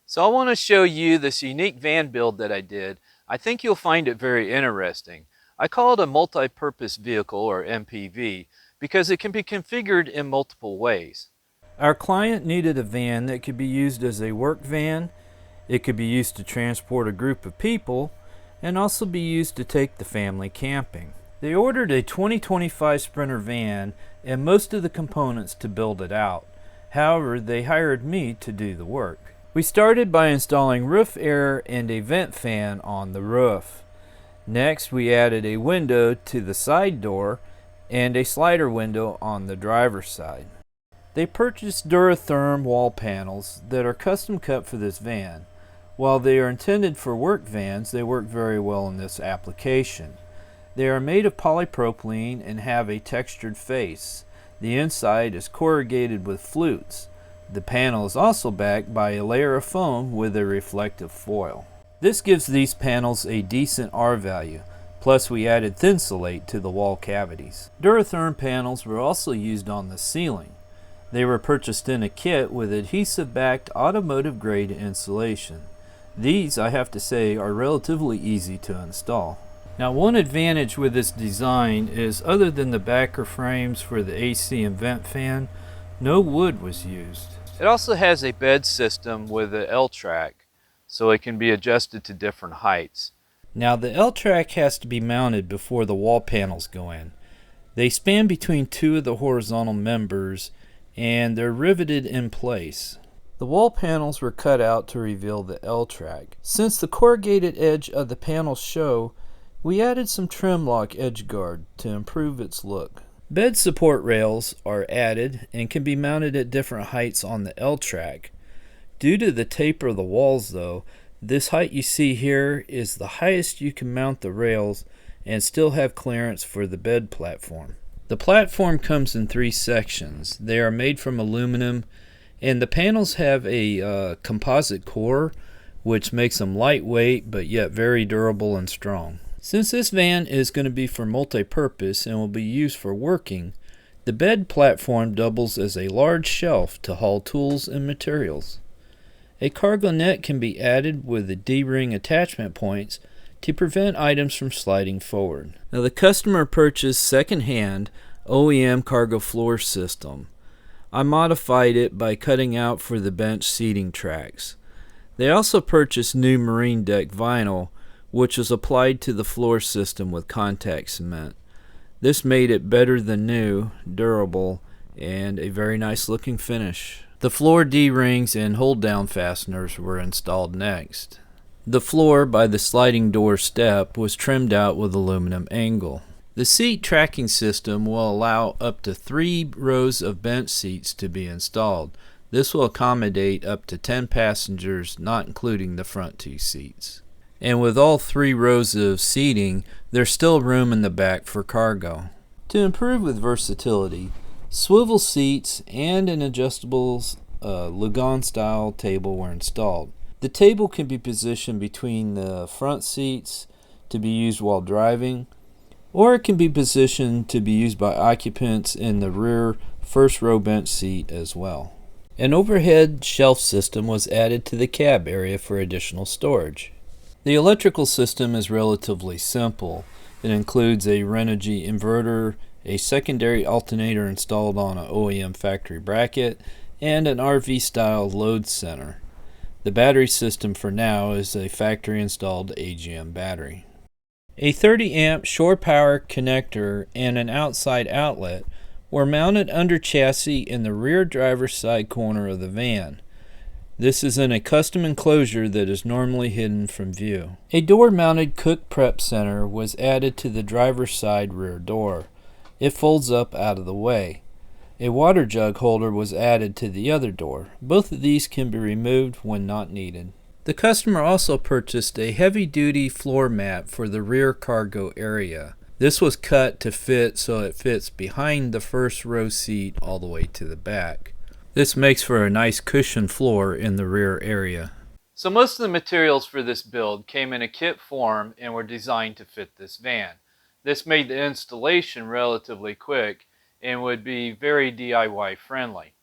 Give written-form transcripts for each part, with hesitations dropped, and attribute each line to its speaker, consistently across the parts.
Speaker 1: So I want to show you this unique van build that I did. I think you'll find it very interesting. I call it a multi-purpose vehicle, or MPV, because it can be configured in multiple ways. Our client needed a van that could be used as a work van, it could be used to transport a group of people, and also be used to take the family camping. They ordered a 2025 Sprinter van and most of the components to build it out. However, they hired me to do the work. We started by installing roof air and a vent fan on the roof. Next, we added a window to the side door and a slider window on the driver's side. They purchased Duro Therm wall panels that are custom cut for this van. While they are intended for work vans, they work very well in this application. They are made of polypropylene and have a textured face. The inside is corrugated with flutes. The panel is also backed by a layer of foam with a reflective foil. This gives these panels a decent R value, plus we added Thinsulate to the wall cavities. Duro Therm panels were also used on the ceiling. They were purchased in a kit with adhesive-backed automotive-grade insulation. These, I have to say, are relatively easy to install. Now, one advantage with this design is, other than the backer frames for the AC and vent fan, no wood was used. It also has a bed system with an L-track, so it can be adjusted to different heights. Now, the L-track has to be mounted before the wall panels go in. They span between two of the horizontal members, and they're riveted in place. The wall panels were cut out to reveal the L-track. Since the corrugated edge of the panels show, we added some trim lock edge guard to improve its look. Bed support rails are added and can be mounted at different heights on the L-track. Due to the taper of the walls though, this height you see here is the highest you can mount the rails and still have clearance for the bed platform. The platform comes in three sections. They are made from aluminum, and the panels have a composite core, which makes them lightweight but yet very durable and strong. Since this van is going to be for multi-purpose and will be used for working, the bed platform doubles as a large shelf to haul tools and materials. A cargo net can be added with the D-ring attachment points to prevent items from sliding forward. Now, the customer purchased second-hand OEM cargo floor system. I modified it by cutting out for the bench seating tracks. They also purchased new marine deck vinyl, which was applied to the floor system with contact cement. This made it better than new, durable, and a very nice looking finish. The floor D-rings and hold-down fasteners were installed next. The floor by the sliding door step was trimmed out with aluminum angle. The seat tracking system will allow up to 3 rows of bench seats to be installed. This will accommodate up to 10 passengers, not including the front 2 seats. And with all 3 rows of seating, there's still room in the back for cargo. To improve with versatility, swivel seats and an adjustable Lugon-style table were installed. The table can be positioned between the front seats to be used while driving, or it can be positioned to be used by occupants in the rear first row bench seat as well. An overhead shelf system was added to the cab area for additional storage. The electrical system is relatively simple. It includes a Renogy inverter, a secondary alternator installed on an OEM factory bracket, and an RV-style load center. The battery system for now is a factory-installed AGM battery. A 30-amp shore power connector and an outside outlet were mounted under chassis in the rear driver's side corner of the van. This is in a custom enclosure that is normally hidden from view. A door-mounted cook prep center was added to the driver's side rear door. It folds up out of the way. A water jug holder was added to the other door. Both of these can be removed when not needed. The customer also purchased a heavy-duty floor mat for the rear cargo area. This was cut to fit so it fits behind the first row seat all the way to the back. This makes for a nice cushioned floor in the rear area. So most of the materials for this build came in a kit form and were designed to fit this van. This made the installation relatively quick and would be very DIY friendly.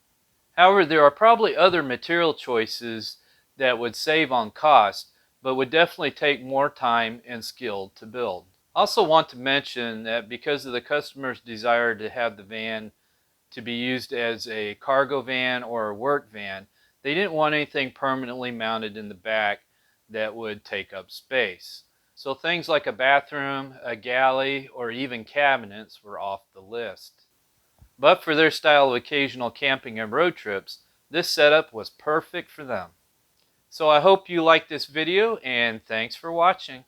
Speaker 1: However, there are probably other material choices that would save on cost, but would definitely take more time and skill to build. I also want to mention that because of the customer's desire to have the van to be used as a cargo van or a work van, they didn't want anything permanently mounted in the back that would take up space. So things like a bathroom, a galley, or even cabinets were off the list. But for their style of occasional camping and road trips, this setup was perfect for them. So I hope you liked this video, and thanks for watching.